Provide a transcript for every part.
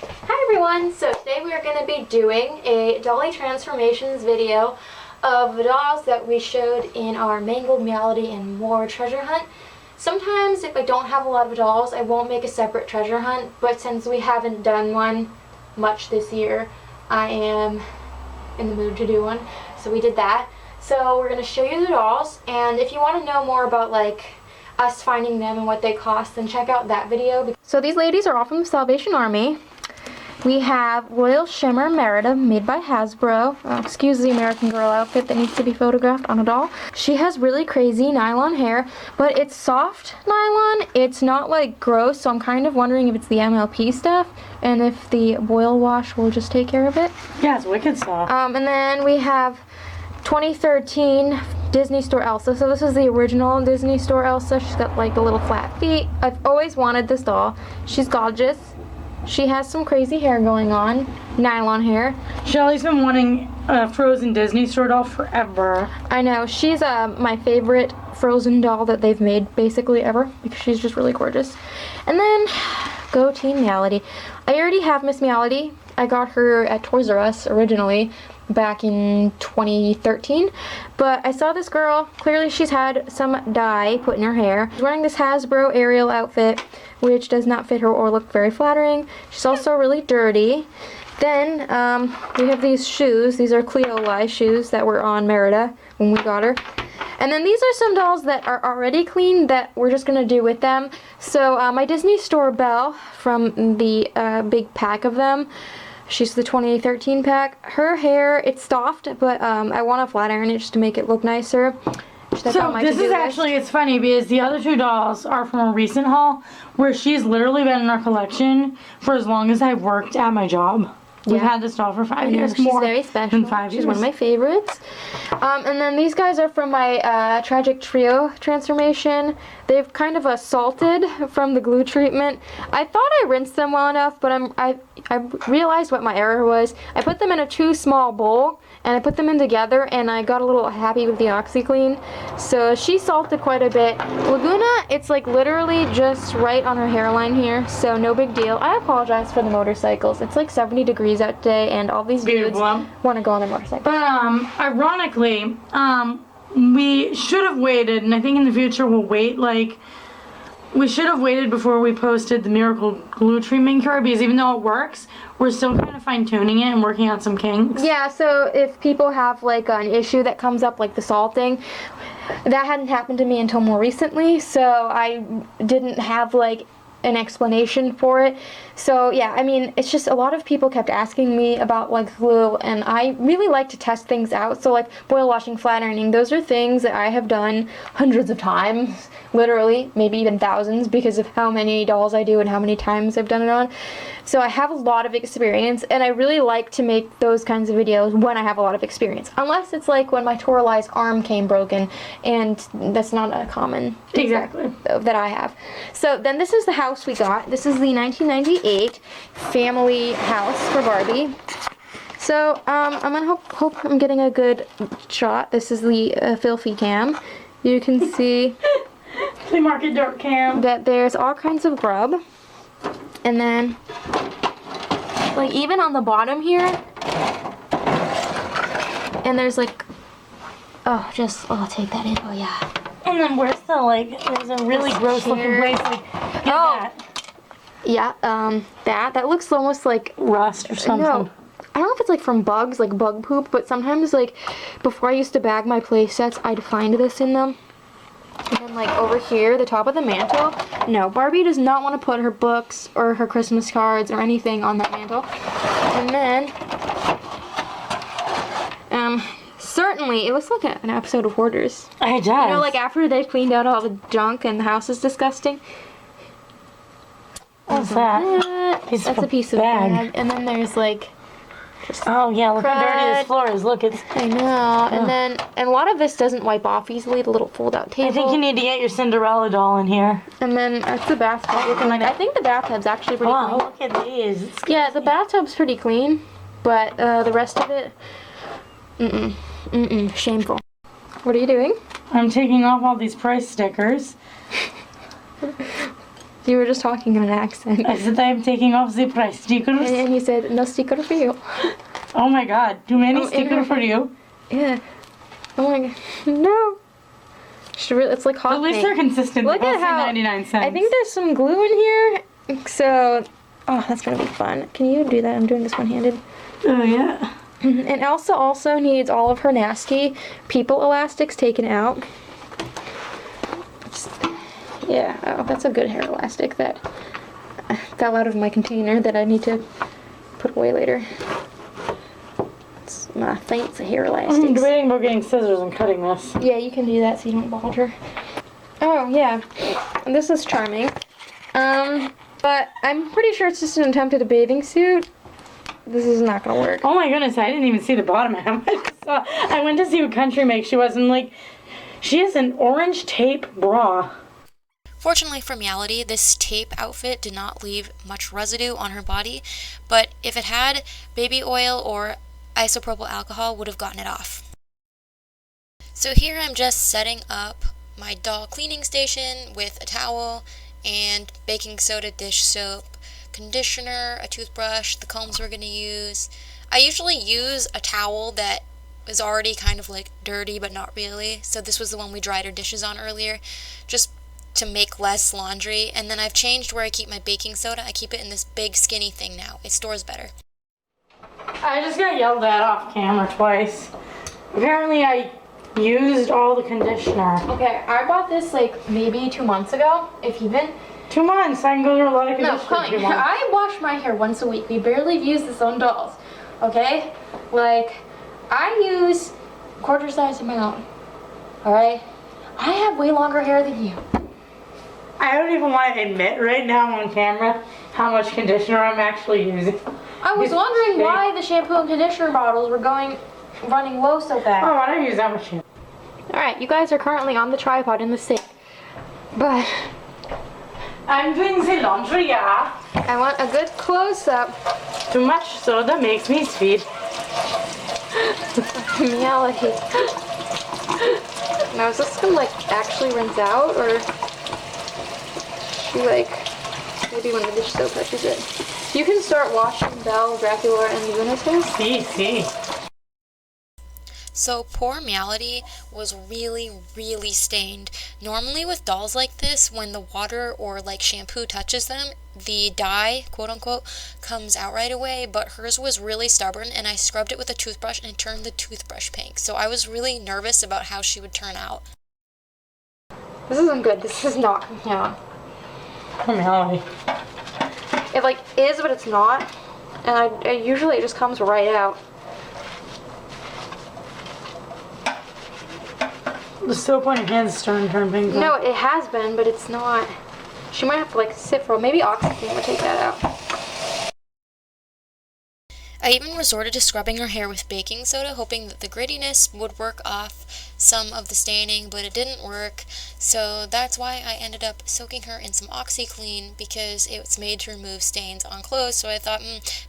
Hi everyone! So today we are going to be doing a Dolly transformations video of the dolls that we showed in our Mangled Meowlody and More treasure hunt. Sometimes if I don't have a lot of dolls, I won't make a separate treasure hunt, but since we haven't done one much this year, I am in the mood to do one, so we did that. So we're going to show you the dolls, and if you want to know more about like us finding them and what they cost, then check out that video. So these ladies are all from the Salvation Army. We have Royal Shimmer Merida, made by Hasbro. Excuse the American Girl outfit that needs to be photographed on a doll. She has really crazy nylon hair, but it's soft nylon. It's not like gross, so I'm kind of wondering if it's the MLP stuff and if the boil wash will just take care of it. Yeah, it's wicked soft. And then we have 2013 Disney Store Elsa. So this is the original Disney Store Elsa. She's got like the little flat feet. I've always wanted this doll. She's gorgeous. She has some crazy hair going on, nylon hair. Shelly's been wanting a Frozen Disney Store doll forever. I know, she's my favorite Frozen doll that they've made basically ever, because she's just really gorgeous. And then, go Teen Meowlody. I already have Miss Meowlody. I got her at Toys R Us originally, back in 2013, but I saw this girl. Clearly she's had some dye put in her hair. She's wearing this Hasbro Ariel outfit, which does not fit her or look very flattering. She's also really dirty. Then we have these shoes. These are Cleoli shoes that were on Merida when we got her. And then these are some dolls that are already clean that we're just gonna do with them. So my Disney Store Belle from the big pack of them. She's the 2013 pack. Her hair, it's soft, but I want to flat iron it just to make it look nicer. So this is actually, it's funny because the other two dolls are from a recent haul where she's literally been in our collection for as long as I've worked at my job. We've had this doll for 5 years. She's very special. Than 5 years. She's one of my favorites. And then these guys are from my Tragic Trio transformation. They've kind of salted from the glue treatment. I thought I rinsed them well enough, but I realized what my error was. I put them in a too small bowl, and I put them in together, and I got a little happy with the OxiClean. So she salted quite a bit. Laguna, it's like literally just right on her hairline here, so no big deal. I apologize for the motorcycles. It's like 70 degrees out today, and all these dudes want to go on their motorcycle. But ironically, we should have waited, and I think in the future we'll wait, we should have waited before we posted the Miracle Glue Treatment Cure, because even though it works, we're still kind of fine-tuning it and working on some kinks. Yeah, so if people have like an issue that comes up, like the salting, that hadn't happened to me until more recently, so I didn't have like an explanation for it. So yeah, I mean, it's just a lot of people kept asking me about like glue, and I really like to test things out. So like boil washing, flat ironing, those are things that I have done hundreds of times, literally, maybe even thousands, because of how many dolls I do and how many times I've done it on. So I have a lot of experience, and I really like to make those kinds of videos when I have a lot of experience. Unless it's like when my Torali's arm came broken, and that's not a common exactly that I have. So then this is the house we got. This is the 1998 family house for Barbie. So I'm gonna hope I'm getting a good shot. This is the filthy cam. You can see Flea market dirt cam. That there's all kinds of grub. And then, like, even on the bottom here, and there's like, oh, take that in. Oh yeah. And then where's the there's a really gross looking place. That. Yeah. That looks almost like rust or something. No, I don't know if it's like from bugs, like bug poop, but sometimes like before I used to bag my play sets, I'd find this in them. And then like over here, the top of the mantle, no, Barbie does not want to put her books or her Christmas cards or anything on that mantle. And then, certainly, it looks like an episode of Hoarders. It does. You know, like after they've cleaned out all the junk and the house is disgusting. What's that? That's a piece of bag. And then there's like, oh yeah, look how dirty this floor is. Look, it's. I know. And a lot of this doesn't wipe off easily. The little fold-out table. I think you need to get your Cinderella doll in here. And then that's the bathtub. Looking like, I think the bathtub's actually pretty clean. Oh, look at these. Yeah, the bathtub's pretty clean, but the rest of it, shameful. What are you doing? I'm taking off all these price stickers. You were just talking in an accent. I said I'm taking off the price stickers. And he said, no sticker for you. Oh my god, too many Oh, stickers for you. Yeah. Oh my god. No. It's like hot At least paint. they're consistent. Look at how 99 cents. I think there's some glue in here. So, oh, that's gonna be fun. Can you do that? I'm doing this one-handed. Oh yeah. And Elsa also needs all of her nasty people elastics taken out. Yeah, oh, that's a good hair elastic that fell out of my container that I need to put away later. It's my fancy hair I'm elastics. debating about getting scissors and cutting this. Yeah, you can do that so you don't bald her. Oh, yeah. This is charming. But I'm pretty sure it's just an attempt at a bathing suit. This is not gonna work. Oh my goodness, I didn't even see the bottom half. I went to see what country make she was, and like, she has an orange tape bra. Fortunately for Meowlody, this tape outfit did not leave much residue on her body, but if it had, baby oil or isopropyl alcohol would have gotten it off. So here I'm just setting up my doll cleaning station with a towel and baking soda, dish soap, conditioner, a toothbrush, the combs we're going to use. I usually use a towel that is already kind of like dirty but not really, so this was the one we dried our dishes on earlier, just to make less laundry. And then I've changed where I keep my baking soda. I keep it in this big skinny thing now. It stores better. I just got yelled at off camera twice. Apparently I used all the conditioner. Okay, I bought this like maybe 2 months ago, if even. 2 months, I can go through a lot of No, conditioner. in 2 Colleen, months. I wash my hair once a week. We barely use this on dolls, okay? Like, I use quarter size amount, all right? I have way longer hair than you. I don't even want to admit right now on camera how much conditioner I'm actually using. I was wondering why the shampoo and conditioner bottles were running low so fast. Oh, I don't use that much. All right, you guys are currently on the tripod in the sink, but I'm doing the laundry, yeah. I want a good close-up. Too much soda makes me sweet. Meowlody. Now is this gonna like actually rinse out, or she like maybe when the dish soap touches it? You can start washing Belle, Dracula, and Luna's. See. So poor Meowlody was really, really stained. Normally with dolls like this, when the water or like shampoo touches them, the dye, quote unquote, comes out right away, but hers was really stubborn, and I scrubbed it with a toothbrush and it turned the toothbrush pink. So I was really nervous about how she would turn out. This isn't good. This is not coming out. Poor Meowlody. It like is, but it's not. And usually it just comes right out. The soap on your hands is starting to turn pink. No, it has been, but it's not. She might have to like sit for maybe OxyClean would take that out. I even resorted to scrubbing her hair with baking soda, hoping that the grittiness would work off some of the staining, but it didn't work. So that's why I ended up soaking her in some OxyClean, because it's made to remove stains on clothes. So I thought,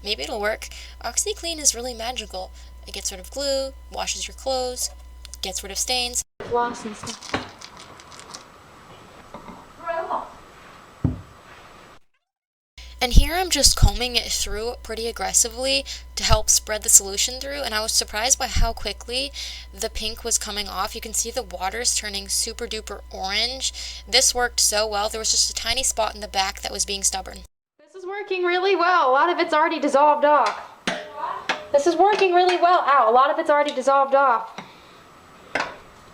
maybe it'll work. OxyClean is really magical. It gets rid of glue, washes your clothes, gets rid of stains. Floss and stuff. And here I'm just combing it through pretty aggressively to help spread the solution through, and I was surprised by how quickly the pink was coming off. You can see the water's turning super duper orange. This worked so well. There was just a tiny spot in the back that was being stubborn. This is working really well. A lot of it's already dissolved off. This is working really well. Ow, a lot of it's already dissolved off.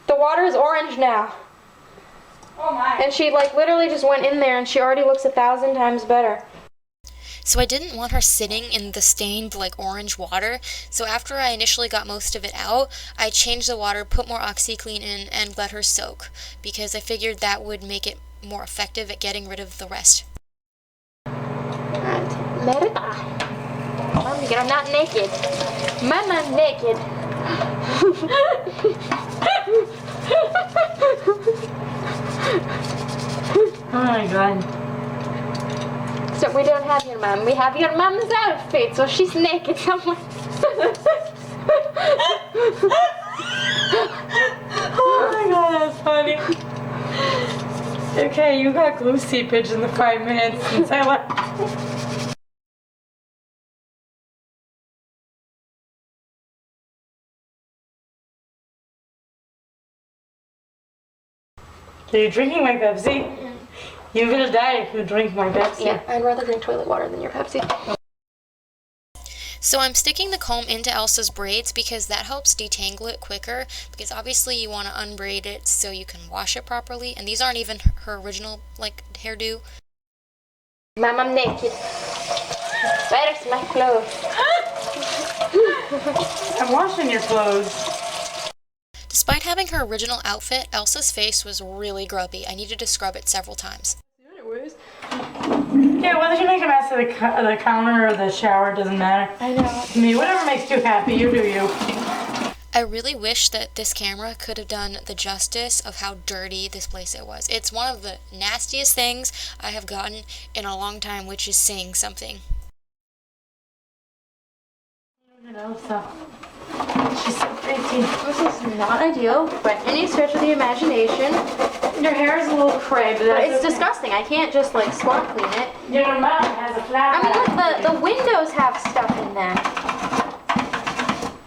The water is orange now. Oh my. And she like literally just went in there and she already looks 1,000 times better. So I didn't want her sitting in the stained like orange water, so after I initially got most of it out, I changed the water, put more OxyClean in, and let her soak, because I figured that would make it more effective at getting rid of the rest. Alright, let it I'm not naked. I'm not naked. Oh my god. So we don't have your mom. We have your mom's outfit, so she's naked somewhere. Oh my god, that's funny. Okay, you got glue seepage in the 5 minutes since I left. So you're drinking my Pepsi? Mm-hmm. You're gonna die if you drink my Pepsi. Yeah, I'd rather drink toilet water than your Pepsi. So I'm sticking the comb into Elsa's braids because that helps detangle it quicker, because obviously you want to unbraid it so you can wash it properly, and these aren't even her original like hairdo. Mom, I'm naked. Where's my clothes? I'm washing your clothes. Despite having her original outfit, Elsa's face was really grubby. I needed to scrub it several times. Yeah, whether you make a mess of the counter or the shower, it doesn't matter. I know. To me, whatever makes you happy, you do you. I really wish that this camera could have done the justice of how dirty this playset was. It's one of the nastiest things I have gotten in a long time, which is saying something. Elsa. She's so pretty. This is not ideal by any stretch of the imagination. Your hair is a little cray, but that's It's okay. disgusting. I can't just like spot clean it. Your mom has a flat. I mean, look, the windows have stuff in them.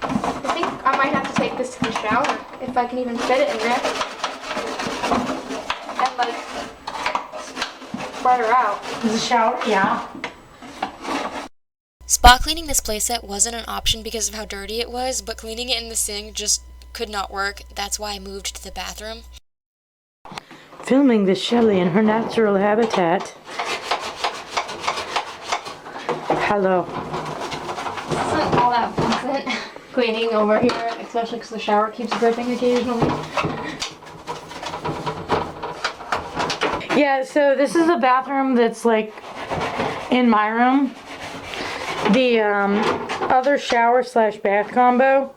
I think I might have to take this to the shower if I can even fit it in there. And like spread her out. Is the shower? Yeah. Spot cleaning this playset wasn't an option because of how dirty it was, but cleaning it in the sink just could not work. That's why I moved to the bathroom. Filming the Shelley in her natural habitat. Hello. Isn't all that pleasant cleaning over here, especially because the shower keeps dripping occasionally. Yeah, so this is the bathroom that's like in my room. The other shower slash bath combo,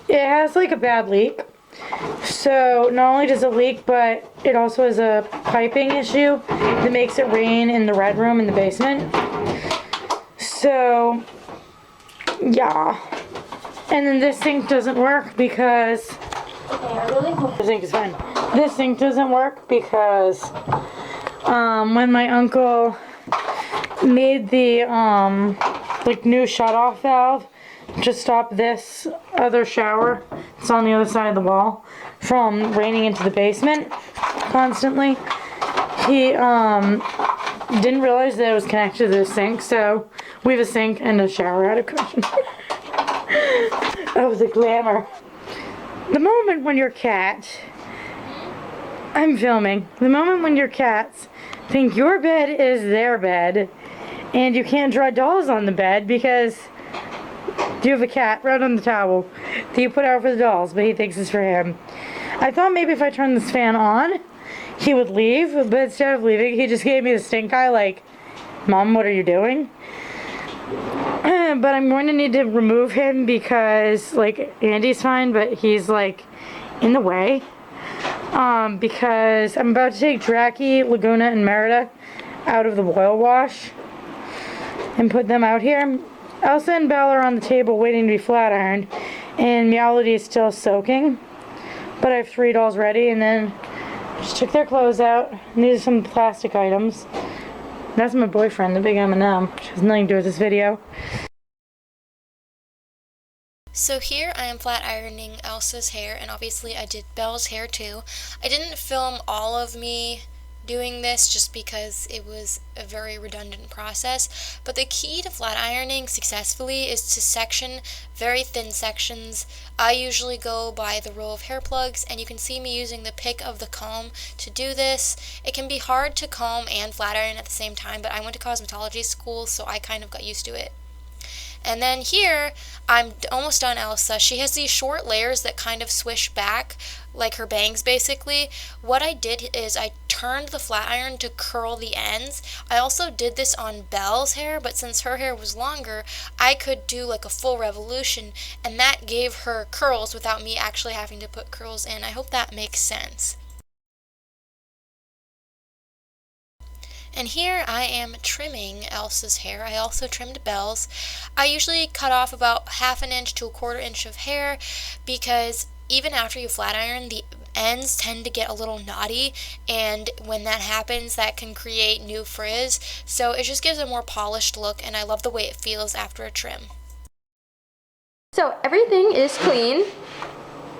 it has like a bad leak. So not only does it leak, but it also has a piping issue that makes it rain in the red room in the basement. So yeah, and then this sink doesn't work because the sink is fine. This sink doesn't work because when my uncle made the like new shut-off valve to stop this other shower, it's on the other side of the wall, from raining into the basement constantly. He didn't realize that it was connected to the sink, so we have a sink and a shower out of cushion. Oh, the glamour. The moment when your cat, I'm filming, the moment when your cats think your bed is their bed and you can't draw dolls on the bed because you have a cat right on the towel that you put out for the dolls, but he thinks it's for him. I thought maybe if I turned this fan on, he would leave, but instead of leaving, he just gave me the stink eye like, Mom, what are you doing? But I'm going to need to remove him because, like, Andy's fine, but he's, like, in the way. Because I'm about to take Dracky, Laguna, and Merida out of the boil wash and put them out here. Elsa and Belle are on the table waiting to be flat ironed, and Meowlody is still soaking. But I have 3 dolls ready, and then just took their clothes out. And these are some plastic items. That's my boyfriend, the big M&M, which has nothing to do with this video. So here I am flat ironing Elsa's hair, and obviously I did Belle's hair too. I didn't film all of me doing this just because it was a very redundant process, but the key to flat ironing successfully is to section very thin sections. I usually go by the row of hair plugs, and you can see me using the pick of the comb to do this. It can be hard to comb and flat iron at the same time, but I went to cosmetology school, so I kind of got used to it. And then here, I'm almost done Elsa. She has these short layers that kind of swish back, like her bangs basically. What I did is I turned the flat iron to curl the ends. I also did this on Belle's hair, but since her hair was longer, I could do like a full revolution, and that gave her curls without me actually having to put curls in. I hope that makes sense. And here I am trimming Elsa's hair. I also trimmed Belle's. I usually cut off about 1/2 inch to 1/4 inch of hair because even after you flat iron, the ends tend to get a little knotty, and when that happens, that can create new frizz. So it just gives a more polished look, and I love the way it feels after a trim. So everything is clean.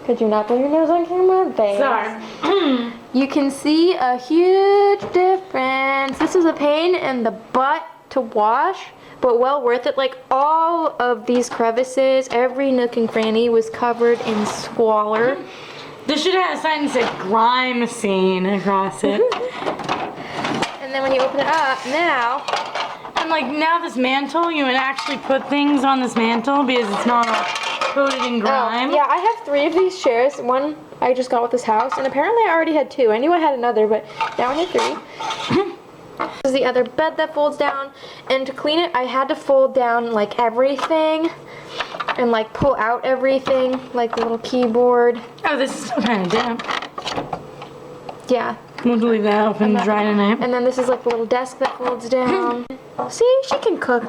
Could you not blow your nose on camera? Thanks. Sorry. You can see a huge difference. This is a pain in the butt to wash, but well worth it. Like, all of these crevices, every nook and cranny was covered in squalor. This should have a sign that said grime scene across it. And then when you open it up, now, And like now this mantle, you would actually put things on this mantle because it's not all coated in grime. yeah, I have 3 of these chairs. One I just got with this house, and apparently I already had 2. I knew I had another, but now I have 3. This is the other bed that folds down, and to clean it, I had to fold down like everything and like pull out everything, like the little keyboard. Oh, this is still kind of damp. Yeah. We'll leave that open to dry tonight. And then this is like the little desk that folds down. See, she can cook.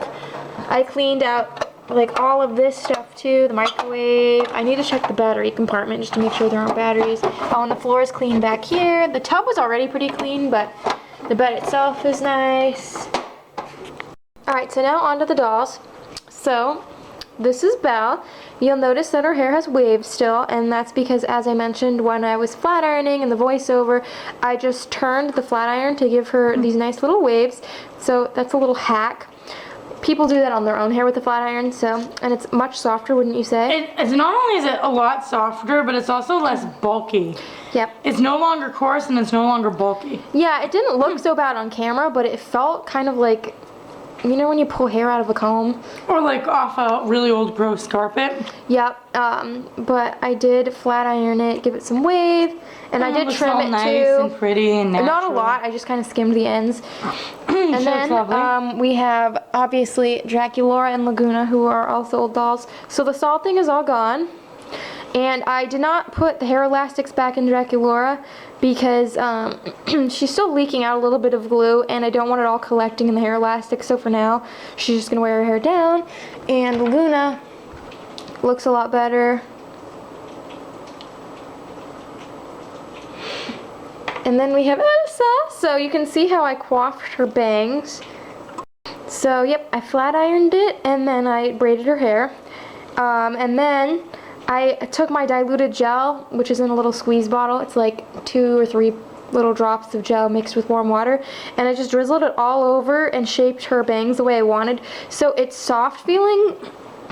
I cleaned out like all of this stuff too, the microwave. I need to check the battery compartment just to make sure there aren't batteries. Oh, and the floor is clean back here. The tub was already pretty clean, but the bed itself is nice. Alright, so now on to the dolls. So, this is Belle. You'll notice that her hair has waves still, and that's because, as I mentioned, when I was flat ironing in the voiceover, I just turned the flat iron to give her these nice little waves. So that's a little hack. People do that on their own hair with the flat iron, so, and it's much softer, wouldn't you say? It's not only is it a lot softer, but it's also less bulky. Yep. It's no longer coarse and it's no longer bulky. Yeah, it didn't look so bad on camera, but it felt kind of like, you know when you pull hair out of a comb? Or like off a really old gross carpet. Yep, but I did flat iron it, give it some wave, and I did trim it nice too. And pretty and natural. Not a lot, I just kind of skimmed the ends. And then we have obviously Draculaura and Laguna, who are also old dolls. So the salting is all gone. And I did not put the hair elastics back in Draculaura because she's still leaking out a little bit of glue, and I don't want it all collecting in the hair elastic. So for now, she's just gonna wear her hair down. And Laguna looks a lot better. And then we have Elsa. So you can see how I coiffed her bangs. So yep, I flat ironed it and then I braided her hair. And then I took my diluted gel, which is in a little squeeze bottle. It's like 2 or 3 little drops of gel mixed with warm water, and I just drizzled it all over and shaped her bangs the way I wanted. So it's soft feeling,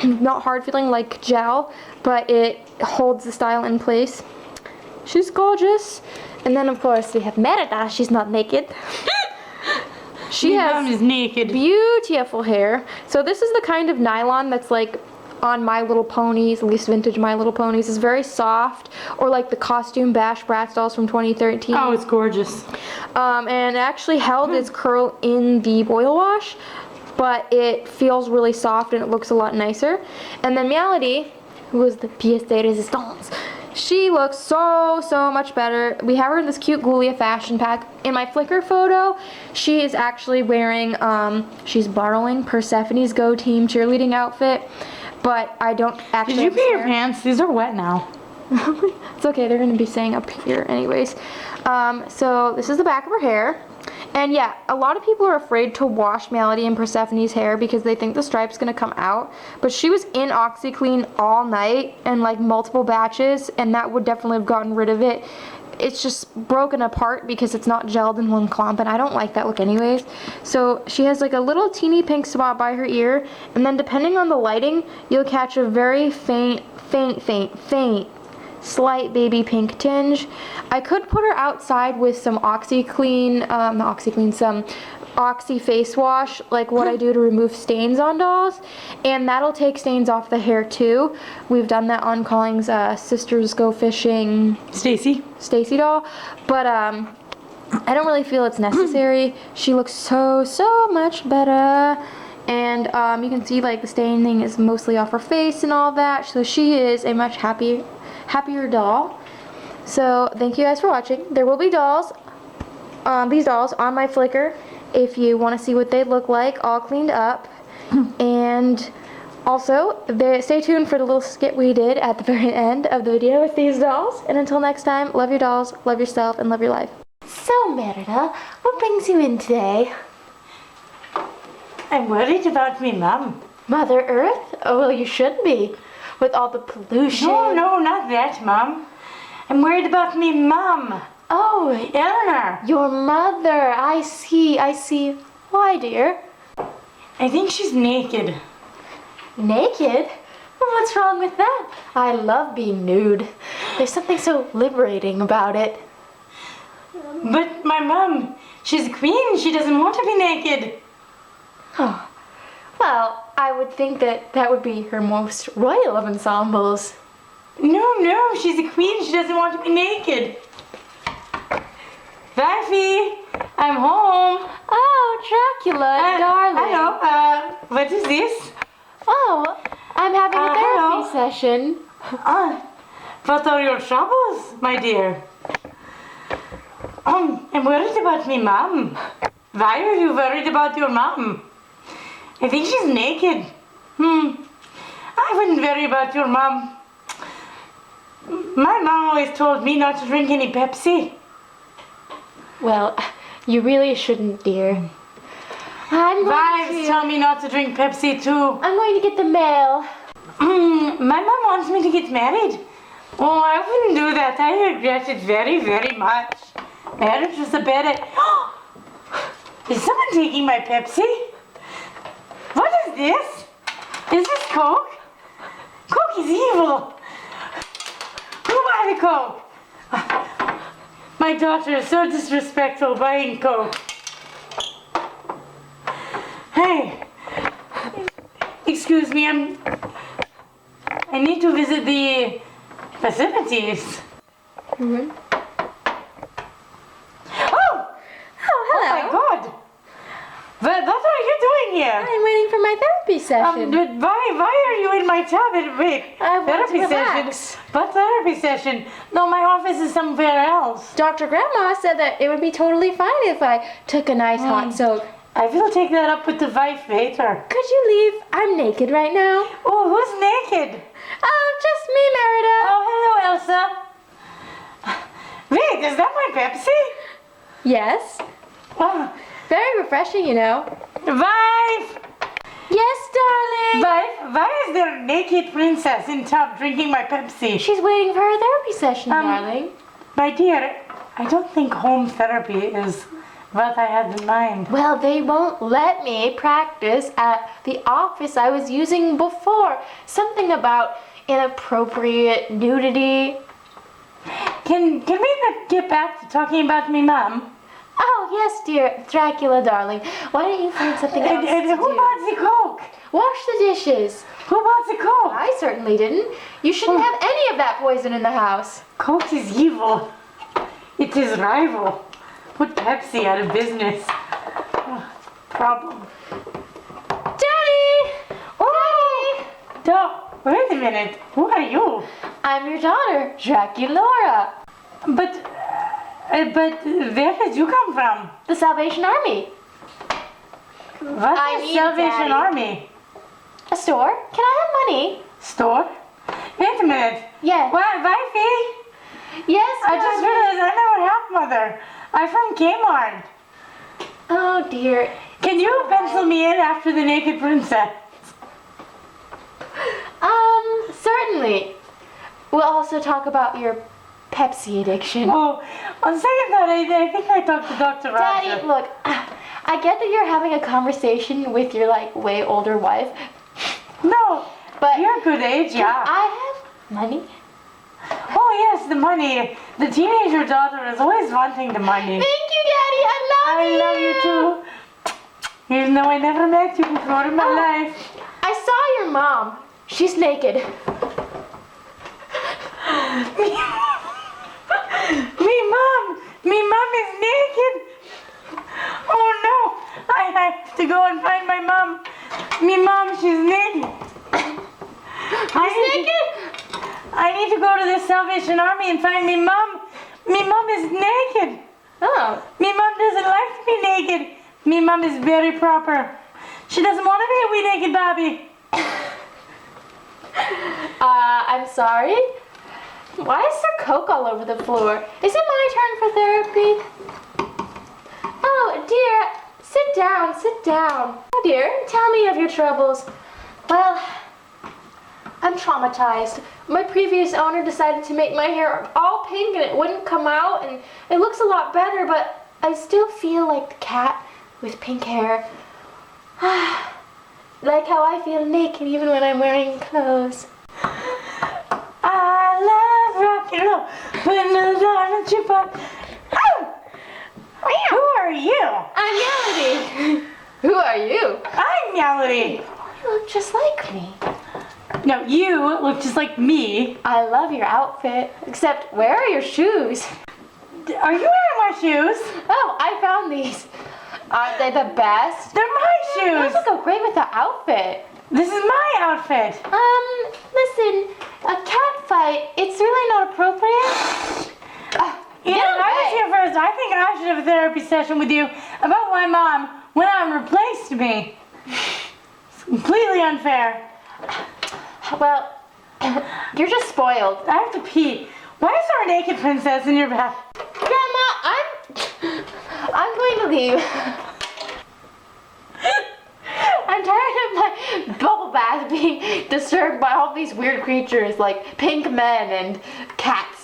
not hard feeling like gel, but it holds the style in place. She's gorgeous. And then of course we have Merida. She's not naked. She has naked. Beautiful hair. So this is the kind of nylon that's like on My Little Ponies, at least vintage My Little Ponies. Is very soft, or like the costume Bash Bratz dolls from 2013. Oh, it's gorgeous. And it actually held its curl in the boil wash, but it feels really soft and it looks a lot nicer. And then Meowlody, who is the pièce de résistance, she looks so much better. We have her in this cute Ghoulia fashion pack. In my Flickr photo, she is actually wearing, she's borrowing Persephone's Go Team cheerleading outfit, but I don't actually. Did you pee your pants? These are wet now. It's okay, they're going to be staying up here anyways. So this is the back of her hair. And yeah, a lot of people are afraid to wash Meowlody and Persephone's hair because they think the stripe's going to come out. But she was in OxiClean all night and like multiple batches, and that would definitely have gotten rid of it. It's just broken apart because it's not gelled in one clump, and I don't like that look anyways. So she has like a little teeny pink spot by her ear, and then depending on the lighting, you'll catch a very faint, slight baby pink tinge. I could put her outside with some some Oxy face wash, like what I do to remove stains on dolls, and that'll take stains off the hair too. We've done that on Colling's Sisters Go Fishing Stacy doll, but I don't really feel it's necessary. She looks so much better. And you can see like the staining is mostly off her face and all that, so she is a much happier doll. So thank you guys for watching. There will be dolls, these dolls on my Flickr if you want to see what they look like all cleaned up. And Also, stay tuned for the little skit we did at the very end of the video with these dolls. And until next time, love your dolls, love yourself, and love your life. So, Merida, what brings you in today? I'm worried about me mum. Mother Earth? Oh, well, you should be. With all the pollution. No, not that, Mum. I'm worried about me mum. Oh, Eleanor. your mother. I see. Why, dear? I think she's naked. Naked? Well, what's wrong with that? I love being nude. There's something so liberating about it. But my mum, she's a queen. She doesn't want to be naked. Oh. Well, I would think that would be her most royal of ensembles. No, she's a queen. She doesn't want to be naked. Viffy, I'm home. Oh, Dracula, darling. Hello, what is this? Oh, I'm having a therapy hello. session. What are your troubles, my dear? I'm worried about me mum. Why are you worried about your mum? I think she's naked. I wouldn't worry about your mum. My mom always told me not to drink any Pepsi. Well, you really shouldn't, dear. Wives tell me not to drink Pepsi too. I'm going to get the mail. My mom wants me to get married. Oh, I wouldn't do that. I regret it very, very much. Marriage was a bad... Is someone taking my Pepsi? What is this? Is this Coke? Coke is evil. Who bought the Coke? My daughter is so disrespectful buying Coke. Hey, excuse me, I need to visit the facilities. Mm-hmm. Oh, hello. my God. What are you doing here? I'm waiting for my therapy session. But why are you in my tub? Wait, I want therapy to session? relax. What therapy session? No, my office is somewhere else. Dr. Grandma said that it would be totally fine if I took a nice hot soak. I will take that up with the wife later. Could you leave? I'm naked right now. Oh, who's naked? Oh, just me, Merida. Oh, hello, Elsa. Wait, is that my Pepsi? Yes. Oh, Very refreshing, you know. wife! Yes, darling. Wife, why is there a naked princess in tub drinking my Pepsi? She's waiting for her therapy session, darling. My dear, I don't think home therapy is what I had in mind. Well, they won't let me practice at the office I was using before. Something about inappropriate nudity. Can we get back to talking about me mom? Oh, yes, dear. Dracula, darling. Why don't you find something else to And who do? bought the Coke? Wash the dishes. Who bought the Coke? I certainly didn't. You shouldn't have any of that poison in the house. Coke is evil. It is rival. Put Pepsi out of business. Problem. Daddy! Oh! Wait a minute. Who are you? I'm your daughter, Draculaura. But where did you come from? The Salvation Army. What I is need Salvation Daddy. Army? A store? Can I have money? Store? Wait a minute. Yes. Why, Wifey? Yes, I just Mommy. realized I never have mother. I'm from Kmart. Oh, dear. Can you pencil me in after the naked princess? Certainly. We'll also talk about your Pepsi addiction. Oh, on second thought, I think I talked to Dr. Roger. Daddy, look, I get that you're having a conversation with your, way older wife, No, but you're a good age, yeah. I have money. Oh yes, the money. The teenager daughter is always wanting the money. Thank you, Daddy. I love you too. Even though I never met you before in my life. I saw your mom. She's naked. Me mom is naked. Oh no, I have to go and find my mom. Me mom, she's naked. I need to go to the Salvation Army and find me mom. Me mom is naked. Oh. Me mom doesn't like to be naked. Me mom is very proper. She doesn't want to be a wee naked Barbie. I'm sorry. Why is there Coke all over the floor? Is it my turn for therapy? Oh, dear, sit down, sit down. Oh, dear, tell me of your troubles. Well, I'm traumatized. My previous owner decided to make my hair all pink and it wouldn't come out, and it looks a lot better, but I still feel like the cat with pink hair. Like how I feel naked even when I'm wearing clothes. I love rock and roll when the diamond jukebox. Oh! Who are you? I'm Meowlody. Who are you? I'm Meowlody. You look just like me. No, you look just like me. I love your outfit, except where are your shoes? Are you wearing my shoes? Oh, I found these. Aren't they the best? They're my shoes. Those would go great with the outfit. This is my outfit. Listen, a cat fight, it's really not appropriate. You know, I was here first. I think I should have a therapy session with you about my mom when I replaced me. It's completely unfair. Well, you're just spoiled. I have to pee. Why is there a naked princess in your bath? Grandma, I'm going to leave. I'm tired of my bubble bath being disturbed by all these weird creatures like pink men and cats.